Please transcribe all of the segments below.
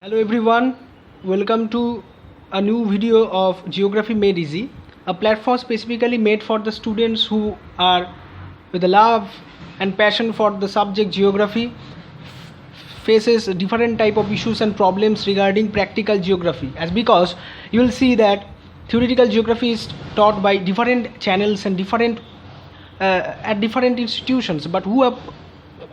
Hello everyone, welcome to a new video of Geography Made Easy, a platform specifically made for the students who are with a love and passion for the subject geography, faces different type of issues and problems regarding practical geography, as because you will see that theoretical geography is taught by different channels and different at different institutions, but who have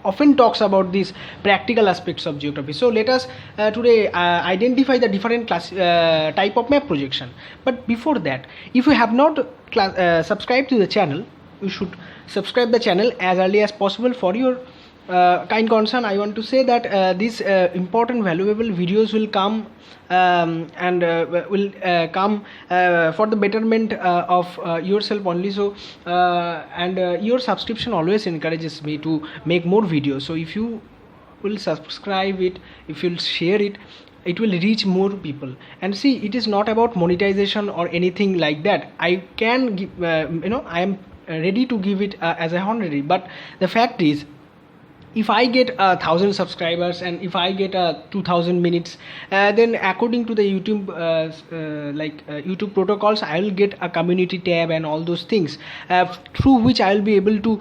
often talks about these practical aspects of geography. So let us today identify the different type of map projection. But before that, if you have not subscribed to the channel, you should subscribe the channel as early as possible. For your kind concern, I want to say that these important valuable videos will come and will come for the betterment of yourself only. So your subscription always encourages me to make more videos. So if you will subscribe it, if you'll share it, it will reach more people. And see, it is not about monetization or anything like that. I can give I am ready to give it as a honorary, but the fact is, if I get 1,000 subscribers and if I get 2,000 minutes, then according to the YouTube YouTube protocols, I will get a community tab and all those things through which I will be able to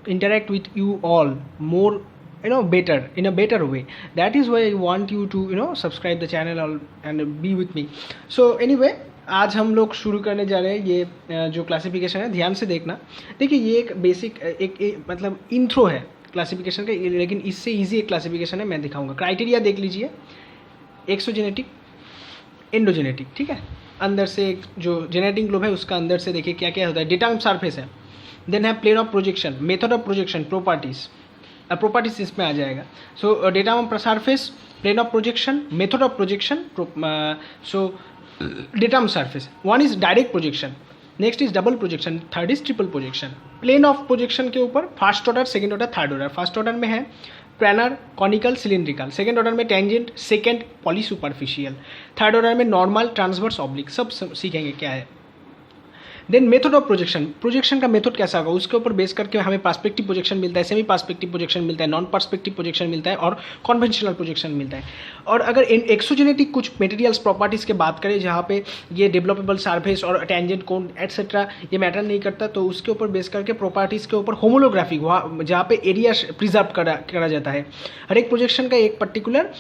interact with you all more better, in a better way. That is why I want you to subscribe the channel and be with me. So anyway, आज हम लोग शुरू करने जा रहे हैं ये जो क्लासिफिकेशन है. ध्यान से देखना. देखिए, ये एक बेसिक एक मतलब इंट्रो है क्लासिफिकेशन का, लेकिन इससे इजी एक क्लासिफिकेशन है, मैं दिखाऊंगा. क्राइटेरिया देख लीजिए. एक्सोजेनेटिक, एंडोजेनेटिक, ठीक है. अंदर से जो जेनेटिक ग्लोब है उसका अंदर से देखिए क्या क्या होता है. डेटा ऑफ सरफेस है, देन है plane of projection, method of projection, properties इसमें आ जाएगा. So data of surface, plane of projection, method of projection. So data on surface, one is direct projection, next is double projection, third is triple projection. Plane of projection के ऊपर first order, second order, third order. First order में है planar, conical, cylindrical. Second order में tangent, second poly superficial. Third order में normal, transverse, oblique. सब सीखेंगे क्या है. Then method of projection, projection का मेथड कैसा होगा, उसके ऊपर बेस करके हमें पर्सपेक्टिव प्रोजेक्शन मिलता है, सेमी पर्सपेक्टिव प्रोजेक्शन मिलता है, नॉन पर्सपेक्टिव प्रोजेक्शन मिलता है और कॉन्वेंशनल प्रोजेक्शन मिलता है. और अगर एक्सोजेनेटिक कुछ मटेरियल्स प्रॉपर्टीज़ की बात करें जहाँ पे ये डेवलपेबल सरफेस और टेंजेंट कोण एटसेट्रा ये मैटर नहीं करता, तो उसके ऊपर बेस करके प्रॉपर्टीज़ के ऊपर होमोलोग्राफी, जहाँ पे एरिया प्रिजर्व करा जाता है. हर एक प्रोजेक्शन का एक पर्टिकुलर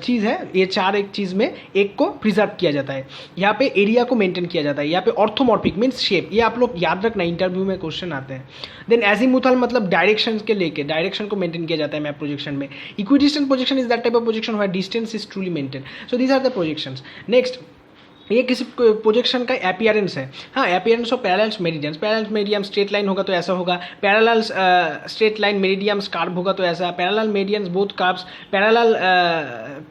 चीज़ है, ये चार एक चीज़ में एक को प्रिजर्व किया जाता है. यहाँ पे एरिया को मेंटेन किया जाता है. यहाँ पे ऑर्थोमॉर्फिक मीन्स शेप, ये आप लोग याद रखना, इंटरव्यू में क्वेश्चन आते हैं. देन एजीमुथल मतलब डायरेक्शन के लेके डायरेक्शन को मेंटेन किया जाता है मैप प्रोजेक्शन में. Equidistant projection is that type of projection where distance is truly maintain. So these are the projections. Next, ये किसी प्रोजेक्शन का एपियरेंस है. हाँ, appearance of parallels meridians. Parallel meridian straight line होगा तो ऐसा होगा. Parallel straight line meridians curve होगा तो ऐसा. Parallel meridians both curves, parallel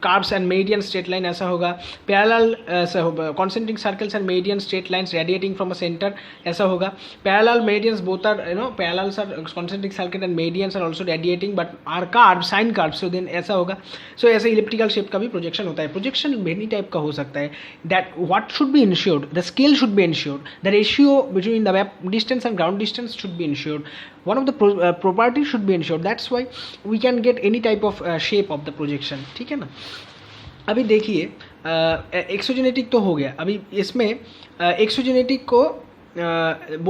curves and meridian straight line ऐसा होगा. Parallel concentric circles and meridian straight lines radiating from a centre ऐसा होगा. Parallel meridians both are parallels are concentric circle and meridians are also radiating but are curve, sine curve. So then ऐसा होगा. सो ऐसे elliptical shape का भी projection होता है. Projection many type का हो सकता है. That what should be ensured, the scale should be ensured, the ratio between the map distance and ground distance should be ensured, one of the properties should be ensured. That's why we can get any type of shape of the projection. ठीक है ना. अभी देखिए, exogenetic तो हो गया. अभी इसमें एक्सोजेनेटिक को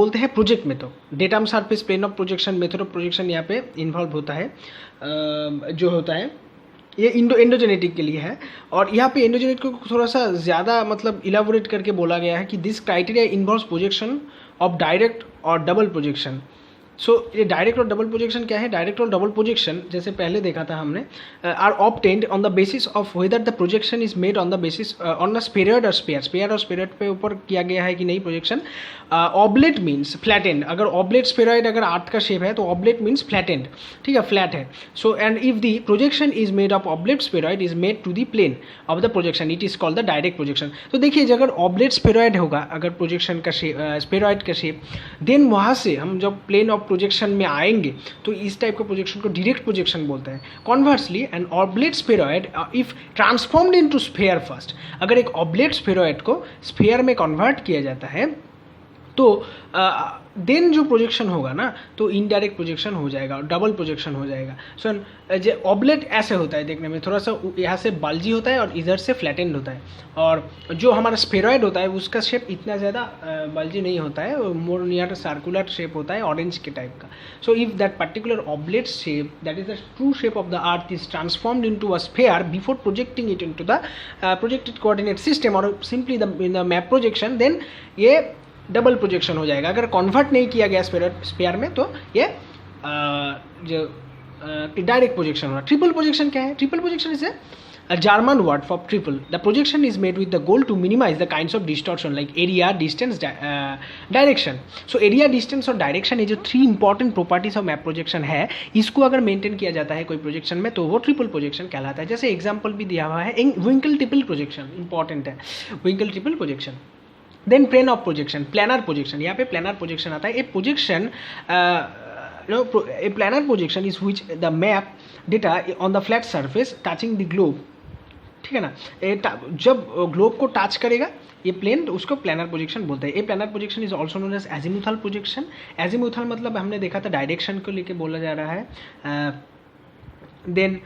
बोलते हैं project method. Data on surface, plane of projection, method of projection यहाँ पे इन्वॉल्व होता है. जो होता है ये एंडोजेनेटिक के लिए है. और यहाँ पे एंडोजेनेटिक को थोड़ा सा ज़्यादा मतलब इलाबोरेट करके बोला गया है कि this criteria involves projection of direct और डबल प्रोजेक्शन. सो ये डायरेक्ट और डबल प्रोजेक्शन क्या है. डायरेक्ट और डबल प्रोजेक्शन जैसे पहले देखा था हमने, are obtained on the basis of whether the projection is made on the basis on the spheroid और स्पेयर और स्फेरॉइड पे ऊपर किया गया है कि नहीं प्रोजेक्शन. Oblate means flattened. अगर ऑब्लेट स्फेरॉइड अगर अर्थ का शेप है तो ऑब्लेट मीन्स फ्लैटेंड, ठीक है, फ्लैट है. So and if the projection is made of oblate spheroid is made to the plane of the projection, it is called the direct projection. तो देखिए, अगर ऑब्लेट स्फेरॉइड होगा, अगर प्रोजेक्शन का shape spheroid का शेप, देन वहाँ से हम जब प्लेन ऑफ प्रोजेक्शन में आएंगे तो इस टाइप का प्रोजेक्शन को डायरेक्ट प्रोजेक्शन बोलते हैं. Conversely an oblate spheroid if transformed into sphere first, अगर एक ऑब्लेट स्फेरॉइड को स्फेयर में कन्वर्ट किया जाता है तो देन जो प्रोजेक्शन होगा ना तो इनडायरेक्ट प्रोजेक्शन हो जाएगा और डबल प्रोजेक्शन हो जाएगा। सो जो ऑब्लेट ऐसे होता है देखने में, थोड़ा सा यहाँ से बल्जी होता है और इधर से फ्लैटेंड होता है, और जो हमारा स्फेरॉइड होता है उसका शेप इतना ज़्यादा बल्जी नहीं होता है, मोर नियर सर्कुलर शेप होता है, ऑरेंज के टाइप का। So if that particular oblate shape that is the true shape of the earth is transformed into a sphere before projecting it into the projected coordinate system और simply in the map projection, then ये double projection हो जाएगा। अगर convert नहीं किया गया sphere में तो ये जो डायरेक्ट प्रोजेक्शन होगा। ट्रिपल प्रोजेक्शन क्या है? Triple projection is a German word for triple. The projection is made with the goal to minimize the kinds of distortion like area, distance, direction. So area, distance और direction ये जो 3 important properties of map projection है, इसको अगर maintain किया जाता है कोई प्रोजेक्शन में तो वो ट्रिपल प्रोजेक्शन कहलाता है। जैसे एग्जांपल भी दिया हुआ है, विंकल ट्रिपल प्रोजेक्शन इंपॉर्टेंट है, Winkel triple projection. Then plane of projection, planar projection, यहाँ पे प्लानर प्रोजेक्शन आता है। A projection a planar projection is which the map data on the flat surface touching the globe, ठीक है ना, जब globe को टच करेगा ये प्लेन तो उसको प्लानर प्रोजेक्शन बोलते हैं। A planar projection is also known as azimuthal projection. Azimuthal मतलब हमने देखा था डायरेक्शन को लेके बोला जा रहा है। Then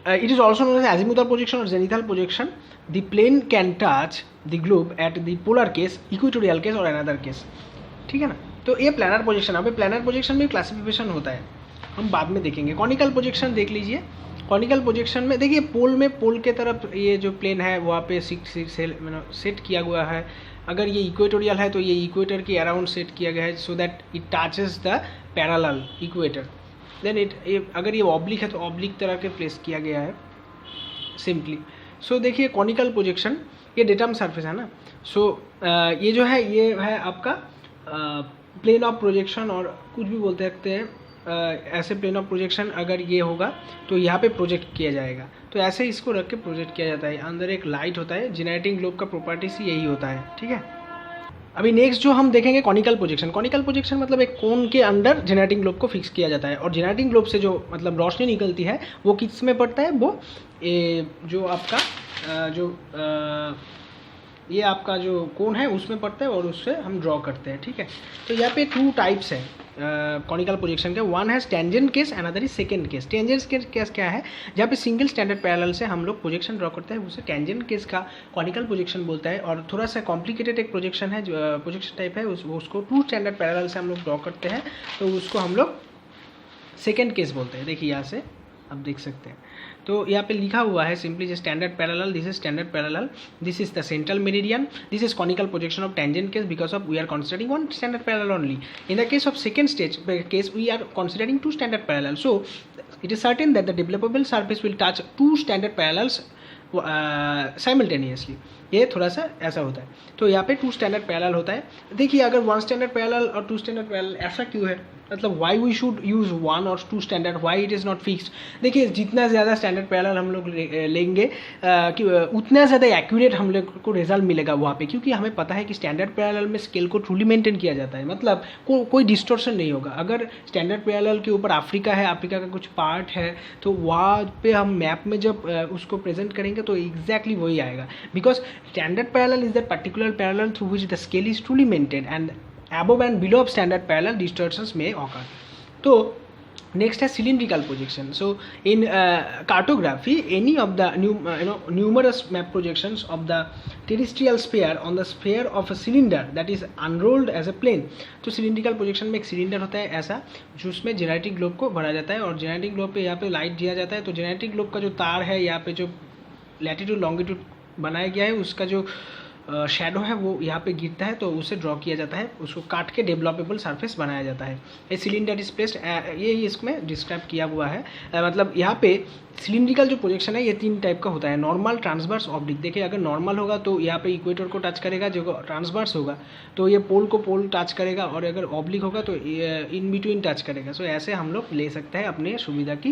it is also known as azimuthal projection और zenithal projection. The plane can touch the globe at the polar case, equatorial case और अनदर केस, ठीक है ना। तो ये प्लानर प्रोजेक्शन, अब प्लानर प्रोजेक्शन में क्लासिफिकेशन होता है, हम बाद में देखेंगे। कॉनिकल प्रोजेक्शन देख लीजिए। कॉनिकल प्रोजेक्शन में देखिए पोल में, पोल के तरफ ये जो प्लेन है वहाँ पे सेट किया हुआ है। अगर ये इक्वेटोरियल है तो ये इक्वेटर के अराउंड सेट किया गया है so that it touches the parallel equator. Then अगर ये ऑब्लिक है तो ऑब्लिक तरह के प्लेस किया गया है सिंपली। सो देखिए कॉनिकल प्रोजेक्शन ये डेटम सरफेस है ना। सो ये जो है ये है आपका प्लेन ऑफ प्रोजेक्शन और कुछ भी बोलते सकते हैं। ऐसे प्लेन ऑफ प्रोजेक्शन अगर ये होगा तो यहाँ पे प्रोजेक्ट किया जाएगा, तो ऐसे इसको रख के प्रोजेक्ट किया जाता है। अंदर एक लाइट होता है, जेनरेटिंग ग्लोब का प्रॉपर्टीज यही होता है, ठीक है। अभी नेक्स्ट जो हम देखेंगे कॉनिकल प्रोजेक्शन। कॉनिकल प्रोजेक्शन मतलब एक कोन के अंदर जेनरेटिंग ग्लोब को फिक्स किया जाता है और जेनरेटिंग ग्लोब से जो मतलब रोशनी निकलती है वो किस में पड़ता है, वो जो आपका ये आपका जो कोन है उसमें पड़ता है और उससे हम ड्रॉ करते हैं, ठीक है। तो यहाँ पे 2 टाइप्स है कॉनिकल प्रोजेक्शन के। वन है tangent case, another is second case. Tangent case क्या है? जहाँ पे सिंगल स्टैंडर्ड पैरेलल से हम लोग प्रोजेक्शन ड्रॉ करते हैं उसे टेंजेंट केस का कॉनिकल प्रोजेक्शन बोलता है। और थोड़ा सा कॉम्प्लिकेटेड एक प्रोजेक्शन है, जो प्रोजेक्शन टाइप है उसको 2 स्टैंडर्ड पैरेलल से हम लोग ड्रॉ करते हैं तो उसको हम लोग सेकेंड केस बोलते हैं। देखिए यहाँ से आप देख सकते हैं, तो यहाँ पे लिखा हुआ है सिंपली जो standard parallel, this is standard parallel, this is the central meridian, this is conical projection of tangent case because of we are considering 1 standard parallel only. In the case of second stage case we are considering 2 standard parallel. So it is certain that the developable surface will touch 2 standard parallels simultaneously. ये थोड़ा सा ऐसा होता है, तो यहाँ पे 2 standard parallel होता है। देखिए अगर 1 स्टैंडर्ड पैरेलल और 2 स्टैंडर्ड पैरेलल ऐसा क्यों है, मतलब वाई वी शुड यूज़ 1 और 2 standard, why it is not fixed. देखिए जितना ज़्यादा स्टैंडर्ड पैरेलल हम लोग लेंगे उतना ज़्यादा एक्यूरेट हम लोग को रिजल्ट मिलेगा वहाँ पे, क्योंकि हमें पता है कि स्टैंडर्ड पैरेलल में स्केल को ट्रूली मेंटेन किया जाता है, मतलब कोई डिस्टॉर्शन नहीं होगा। अगर स्टैंडर्ड पैरेलल के ऊपर अफ्रीका है, अफ्रीका का कुछ पार्ट है, तो वहाँ पे हम मैप में जब उसको प्रेजेंट करेंगे तो एग्जैक्टली वही आएगा, because standard parallel is that particular parallel through which the scale is truly maintain and above and below of standard parallel distortions may occur. So next is cylindrical projection. So in cartography, any of the numerous map projections of the terrestrial sphere on the sphere of a cylinder that is unrolled as a plane. तो cylindrical projection में एक cylinder होता है ऐसा जिसमें genetic globe को भरा जाता है और जेनेटिक ग्लोब पे यहाँ पे लाइट दिया जाता है। तो जेनेटिक ग्लोब का जो तार है यहाँ पे जो लैटिट्यूड लॉन्गिट्यूड बनाया गया है उसका जो शैडो है वो यहाँ पे गिरता है तो उसे ड्रॉ किया जाता है, उसको काट के डेवलपेबल सरफेस बनाया जाता है। ये सिलिंडर इज प्लेस्ड, ये इसमें डिस्क्राइब किया हुआ है। मतलब यहाँ पे सिलिंड्रिकल जो प्रोजेक्शन है ये 3 टाइप का होता है, नॉर्मल, ट्रांसवर्स, ऑब्लिक। देखिए अगर नॉर्मल होगा तो यहाँ पे इक्वेटर को टच करेगा, जो ट्रांसवर्स होगा तो ये पोल को पोल टच करेगा, और अगर ऑब्लिक होगा तो इन बिटवीन टच करेगा। सो ऐसे हम लोग ले सकते हैं अपने सुविधा की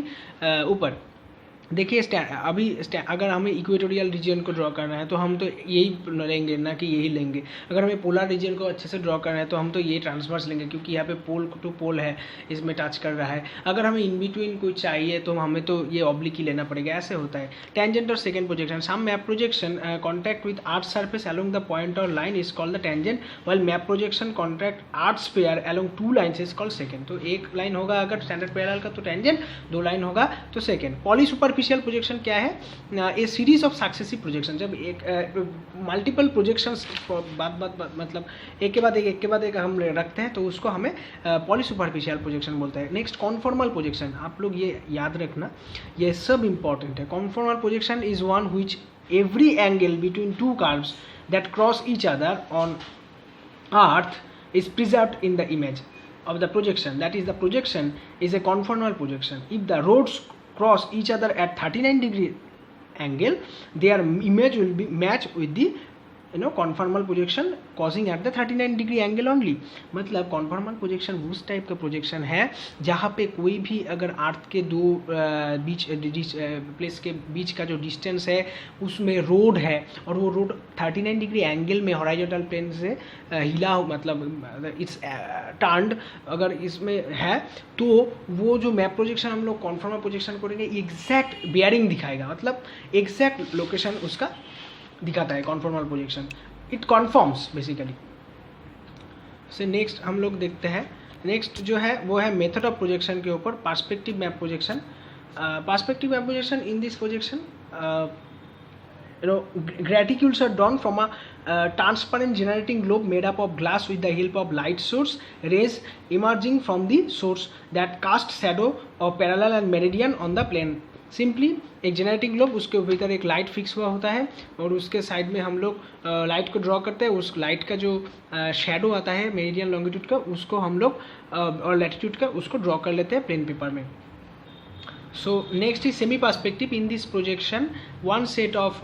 ऊपर। देखिए अगर हमें इक्वेटोरियल रीजन को ड्रॉ करना है तो हम तो यही लेंगे ना कि यही लेंगे। अगर हमें पोलर रीजन को अच्छे से ड्रॉ करना है तो हम तो ये ट्रांसवर्स लेंगे, क्योंकि यहाँ पे पोल टू पोल है, इसमें टच कर रहा है। अगर हमें इन बिटवीन कोई चाहिए तो हमें तो ये ऑब्लिक ही लेना पड़ेगा। ऐसे होता है। टेंजेंट और second projection, some map projection contact with earth surface along the point or line is called the tangent, while map projection contact arc sphere along two lines is called secant। तो एक line होगा अगर standard parallel का तो tangent, दो line होगा तो second. Poly superficial projection क्या है? ए सीरीज ऑफ सक्सेसिव प्रोजेक्शन, जब एक मल्टीपल प्रोजेक्शंस मतलब एक के बाद एक हम रखते हैं तो उसको हमें पॉली सुपरफिशियल प्रोजेक्शन बोलते हैं। नेक्स्ट कॉन्फॉर्मल प्रोजेक्शन, आप लोग ये याद रखना, ये सब इंपॉर्टेंट है। Conformal projection is one which every angle between two curves that cross each other on earth is preserved in the image of the projection. That is, the projection is a conformal projection. If the roads cross each other at 39-degree angle, their image will be matched with the conformal projection causing at the 39-डिग्री angle only. मतलब conformal projection उस type का projection है जहाँ पे कोई भी अगर अर्थ के दो प्लेस के बीच का जो डिस्टेंस है उसमें रोड है और वो रोड 39-डिग्री एंगल में हॉरिजॉन्टल प्लेन से हिला, मतलब इट्स टर्न्ड अगर इसमें है, तो वो जो मैप प्रोजेक्शन हम लोग कॉन्फॉर्मल प्रोजेक्शन करेंगे एग्जैक्ट बेयरिंग दिखाएगा, मतलब एग्जैक्ट लोकेशन उसका दिखाता है conformal projection. It conforms basically. से नेक्स्ट हम लोग देखते हैं, नेक्स्ट जो है वो है मेथड ऑफ प्रोजेक्शन के ऊपर, perspective map projection. Perspective map projection, in this projection graticules are drawn from a transparent generating globe made up of glass with the help of light source rays emerging from the source that cast shadow of parallel and meridian on the plane। Simply एक generating globe, उसके भीतर एक light fix हुआ होता है और उसके side में हम लोग लाइट को ड्रॉ करते हैं। उस लाइट का जो शेडो आता है मेरिडियन लॉन्गिट्यूड का, उसको हम लोग और लैटिट्यूड का उसको ड्रॉ कर लेते हैं प्लेन पेपर में। So next is semi perspective. In this projection, one set of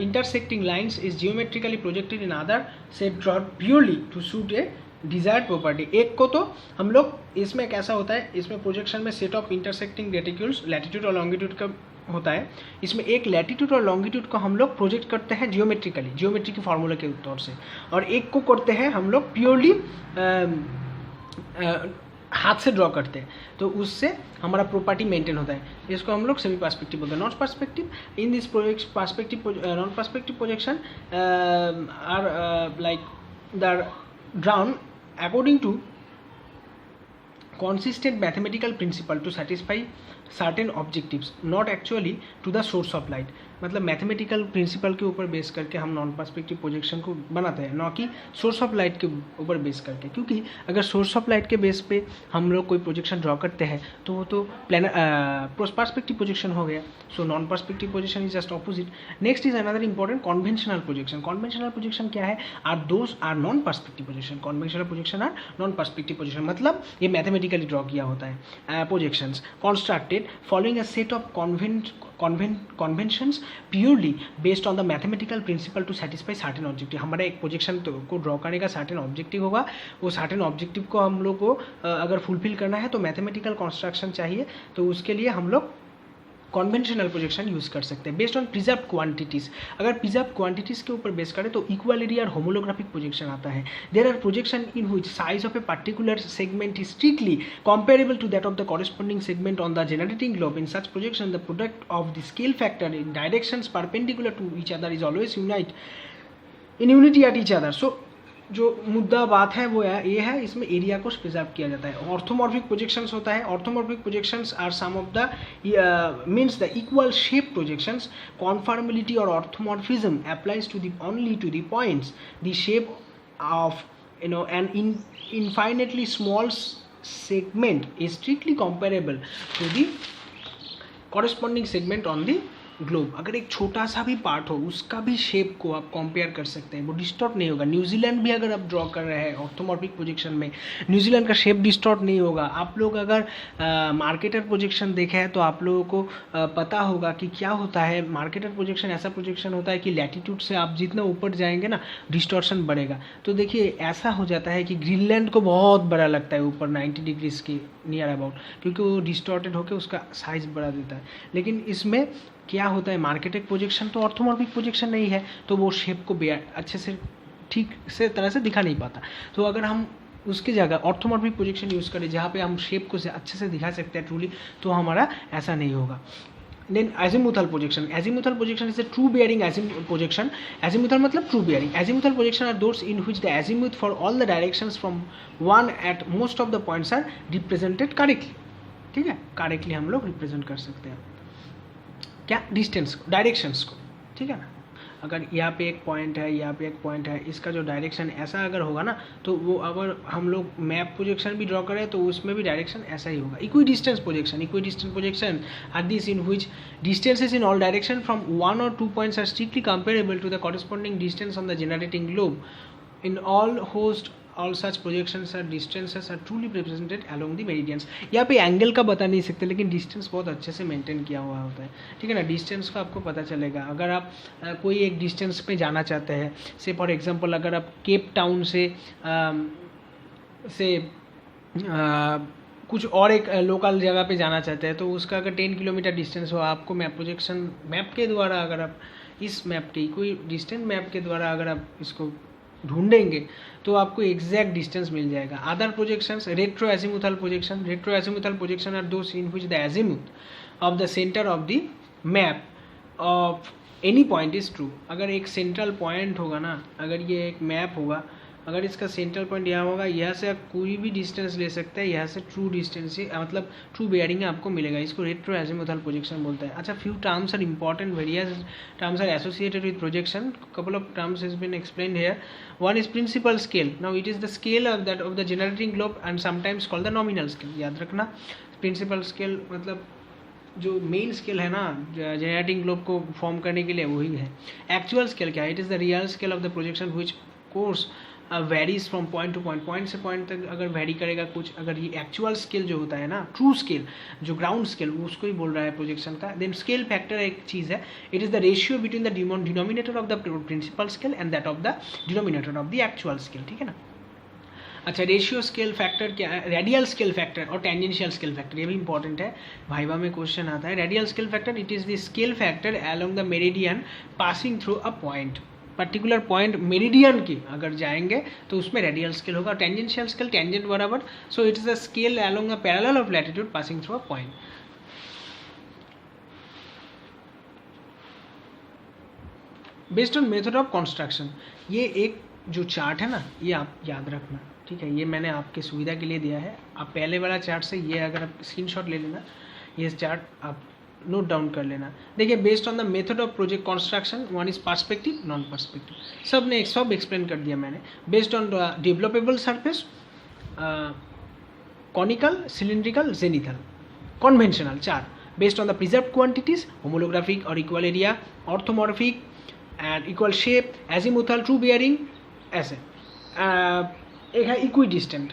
intersecting lines is geometrically projected in other set drawn purely to suit a desired property। एक को तो हम लोग इसमें कैसा होता है, इसमें प्रोजेक्शन में सेट ऑफ इंटरसेक्टिंग रेटिक्यूल्स लैटिट्यूड और लॉन्गिट्यूड का होता है। इसमें एक लैटिट्यूड और लॉन्गिट्यूड को हम लोग प्रोजेक्ट करते हैं जियोमेट्रिकली, ज्योमेट्री के फार्मूले के तौर से, और एक को करते हैं हम लोग प्योरली हाथ से ड्रॉ करते हैं, तो उससे हमारा प्रॉपर्टी मेंटेन होता है। इसको हम लोग सेमी पर्सपेक्टिव बोलते हैं। Non perspective, in this non perspective projection are like the drawn according to consistent mathematical principle to satisfy certain objectives, not actually to the source of light। मतलब mathematical principal के ऊपर base करके हम non perspective projection को बनाते हैं, ना कि सोर्स ऑफ लाइट के ऊपर बेस करके। क्योंकि अगर सोर्स ऑफ लाइट के बेस पे हम लोग कोई प्रोजेक्शन ड्रॉ करते हैं तो वो तो पर्सपेक्टिव प्रोजेक्शन हो गया। So non perspective projection is just opposite. Next is another important conventional projection. Conventional projection क्या है? Are non perspective projection. Conventional projection are non perspective projection, मतलब ये मैथमेटिकली ड्रॉ किया होता है projections constructed following a set of conventions purely based on the mathematical principle to satisfy certain objective। हमारा एक projection को ड्रॉ करने का certain ऑब्जेक्टिव होगा, वो certain ऑब्जेक्टिव को हम लोग को अगर फुलफिल करना है तो मैथमेटिकल कंस्ट्रक्शन चाहिए, तो उसके लिए हम लोग कॉन्वेंशनल प्रोजेक्शन यूज़ कर सकते हैं बेस्ड ऑन प्रिजर्व क्वांटिटीज़। अगर प्रिजर्व क्वांटिटीज़ के ऊपर बेस करें तो इक्वालिटी और होमोलोग्राफिक प्रोजेक्शन आता है। There are projection in which size of a particular segment is strictly comparable to that of the corresponding segment on the generating globe. In such projection the product of the scale factor in directions perpendicular to each other is always unity at each other. So जो मुद्दा बात है वो ये है, इसमें area को preserve किया जाता है। ऑर्थोमॉर्फिक प्रोजेक्शंस होता है। Orthomorphic projections are some of the means the equal shape projections. Conformality और orthomorphism applies to the only to the points the shape of an infinitely small segment is strictly comparable to the corresponding segment on the globe, अगर एक छोटा सा भी part हो उसका भी shape को आप कंपेयर कर सकते हैं, वो डिस्टॉर्ट नहीं होगा। न्यूजीलैंड भी अगर आप ड्रॉ कर रहे हैं ऑर्थोमॉर्फिक प्रोजेक्शन में, न्यूजीलैंड का शेप डिस्टॉर्ट नहीं होगा। आप लोग अगर मार्केटर प्रोजेक्शन देखे हैं तो आप लोगों को पता होगा कि क्या होता है। मार्केटर प्रोजेक्शन ऐसा प्रोजेक्शन होता है कि लैटिट्यूड से आप जितना ऊपर जाएंगे ना डिस्टॉर्शन बढ़ेगा। तो देखिए ऐसा हो जाता है कि ग्रीनलैंड को बहुत बड़ा लगता है ऊपर 90 डिग्रीज के नियर अबाउट, क्योंकि वो डिस्टॉर्टेड होकर उसका साइज बढ़ा देता है। लेकिन इसमें क्या होता है, मार्केटेड प्रोजेक्शन तो ऑर्थोमॉर्फिक प्रोजेक्शन नहीं है, तो वो शेप को अच्छे से ठीक से तरह से दिखा नहीं पाता। तो अगर हम उसकी जगह ऑर्थोमॉर्फिक प्रोजेक्शन यूज़ करें जहाँ पे हम शेप को अच्छे से दिखा सकते हैं ट्रूली, तो हमारा ऐसा नहीं होगा। Then azimuthal projection. Azimuthal projection is a true bearing projection. Azimuthal मतलब true bearing. Azimuthal projection are those in which the azimuth for all the directions from one at most of the points are represented correctly. ठीक है, correctly हम लोग represent कर सकते हैं क्या, distance को, डायरेक्शंस को। ठीक है ना, अगर यहाँ पे एक पॉइंट है, यहाँ पे एक पॉइंट है, इसका जो डायरेक्शन ऐसा अगर होगा ना, तो वो अगर हम लोग मैप प्रोजेक्शन भी ड्रॉ करें तो उसमें भी डायरेक्शन ऐसा ही होगा। Equidistance projection are this in which distances in all direction from 1 or 2 points are strictly comparable to the corresponding distance on the generating globe. In all such projections or distances are truly represented along the meridians. यहाँ पे angle का बता नहीं सकते, लेकिन distance बहुत अच्छे से मेंटेन किया हुआ होता है। ठीक है ना, डिस्टेंस का आपको पता चलेगा। अगर आप कोई एक डिस्टेंस पे जाना चाहते हैं, से फॉर एग्जांपल अगर आप केप टाउन से कुछ और एक लोकल जगह पे जाना चाहते हैं, तो उसका अगर 10 किलोमीटर डिस्टेंस हो, आपको मैप के द्वारा अगर आप इस मैप के कोई डिस्टेंस मैप के द्वारा अगर आप इसको ढूंढेंगे तो आपको एग्जैक्ट डिस्टेंस मिल जाएगा। Other projections, retro azimuthal projection are those in which the azimuth of the centre of the map of any point is true. अगर एक सेंट्रल पॉइंट होगा ना, अगर ये एक मैप होगा, अगर इसका सेंट्रल पॉइंट यहाँ होगा, यहाँ से आप कोई भी डिस्टेंस ले सकते हैं, यहाँ से ट्रू डिस्टेंस मतलब ट्रू बेयरिंग आपको मिलेगा। इसको रेट्रो एजिमुथल प्रोजेक्शन बोलते हैं। अच्छा, few terms are important, various terms are associated with projection, couple of terms has been explained here. One is principal scale. Now it is the scale of the generating globe and sometimes called the nominal scale. याद रखना, principal scale मतलब जो main scale है ना generating globe को form करने के लिए, वही है। एक्चुअल स्केल क्या है? It is the real scale of the projection which course varies from point two point, point से पॉइंट तक अगर वेरी करेगा कुछ। अगर ये एक्चुअल स्केल जो होता है ना, ट्रू स्केल जो ग्राउंड स्केल, उसको ही बोल रहा है प्रोजेक्शन का। देन स्केल फैक्टर एक चीज़ है, it is the ratio between the denominator of the principal scale and that of the denominator of the actual scale. ठीक है ना। अच्छा, रेशियो स्केल फैक्टर क्या है? रेडियल स्केल फैक्टर और टेंजेंशियल स्केल फैक्टर, ये भी इंपॉर्टेंट है, वाइवा में क्वेश्चन आता है। Radial scale factor, it is the scale factor along the meridian passing through a point. Particular point meridian की अगर जाएंगे तो उसमें रेडियल स्केल होगा। टेंजेंशियल स्केल, टेंजेंट बराबर, सो it is a scale along a parallel of latitude passing through a point. Based on method of construction, ये एक जो चार्ट है ना, ये आप याद रखना। ठीक है, ये मैंने आपके सुविधा के लिए दिया है। आप पहले वाला चार्ट से ये अगर आप स्क्रीनशॉट ले लेना, ये चार्ट आप नोट डाउन कर लेना। देखिए, based on the method of project construction, one is perspective, non perspective, सब एक्सप्लेन कर दिया मैंने। Based on developable surface, conical, cylindrical, zenithal, conventional 4। Based on the preserve quantities, homolographic और equal area, orthomorphic and equal shape, azimuthal, true bearing, ऐसे। एक है equi distant,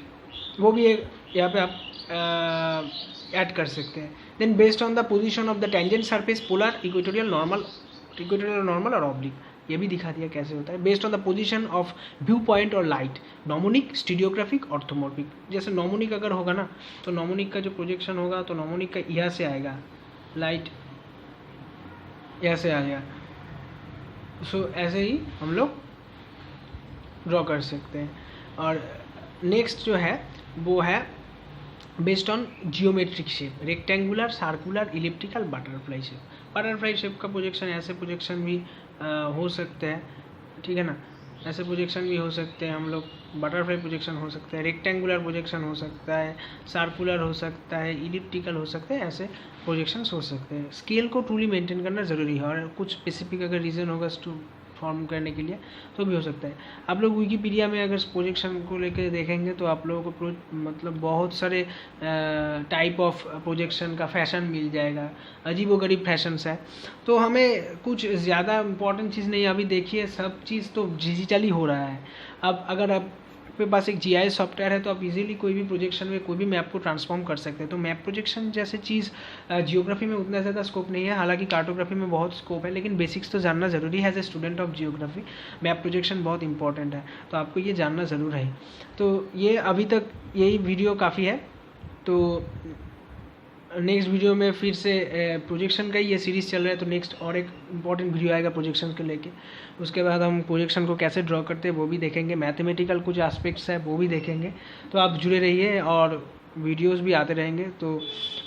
वो भी एक यहाँ पे आप ऐड कर सकते हैं। Then based on the position of the tangent surface, polar, equatorial, normal और ऑब्लिक, ये भी दिखा दिया कैसे होता है। Based on the position of view point और लाइट, नॉमोनिक, स्टीरियोग्राफिक, ऑर्थोमॉर्फिक। जैसे नॉमोनिक अगर होगा ना, तो नॉमोनिक का जो प्रोजेक्शन होगा, तो नॉमोनिक का यहाँ से आएगा, लाइट यहाँ से आएगा। सो ऐसे ही हम लोग ड्रॉ कर सकते हैं। और नेक्स्ट जो है वो है based on geometric shape, rectangular, circular, elliptical, butterfly shape. Butterfly shape का प्रोजेक्शन, ऐसे प्रोजेक्शन भी हो सकते हैं। ठीक है ना, ऐसे प्रोजेक्शन भी हो सकते हैं हम लोग। बटरफ्लाई प्रोजेक्शन हो सकता है, रेक्टेंगुलर प्रोजेक्शन हो सकता है, सर्कुलर हो सकता है, इलिप्टिकल हो सकते हैं, ऐसे प्रोजेक्शंस हो सकते हैं। स्केल को ट्रूली मेंटेन करना ज़रूरी है, और कुछ स्पेसिफिक अगर रीज़न होगा तो फॉर्म करने के लिए, तो भी हो सकता है। आप लोग विकीपीडिया में अगर प्रोजेक्शन को लेकर देखेंगे तो आप लोगों को मतलब बहुत सारे टाइप ऑफ प्रोजेक्शन का फैशन मिल जाएगा, अजीबोगरीब फैशंस है। तो हमें कुछ ज़्यादा इम्पोर्टेंट चीज़ नहीं, अभी देखिए सब चीज़ तो डिजिटली हो रहा है। अब अगर आपके पास एक GIS सॉफ्टवेयर है तो आप इजीली कोई भी प्रोजेक्शन में कोई भी मैप को ट्रांसफॉर्म कर सकते हैं। तो मैप प्रोजेक्शन जैसे चीज़ जियोग्राफी में उतना ज़्यादा स्कोप नहीं है, हालांकि कार्टोग्राफी में बहुत स्कोप है, लेकिन बेसिक्स तो जानना ज़रूरी है। As a student of geography map projection बहुत इंपॉर्टेंट है, तो आपको ये जानना ज़रूर है। तो ये अभी तक यही वीडियो काफ़ी है। तो नेक्स्ट वीडियो में फिर से प्रोजेक्शन का ही ये सीरीज़ चल रहा है, तो नेक्स्ट और एक इम्पॉर्टेंट वीडियो आएगा प्रोजेक्शन को लेके। उसके बाद हम प्रोजेक्शन को कैसे ड्रॉ करते हैं वो भी देखेंगे, मैथमेटिकल कुछ एस्पेक्ट्स है वो भी देखेंगे। तो आप जुड़े रहिए और वीडियोस भी आते रहेंगे। तो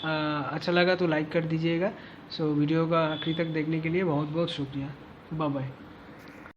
अच्छा लगा तो लाइक कर दीजिएगा। सो वीडियो का आखिरी तक देखने के लिए बहुत बहुत शुक्रिया। Bye bye.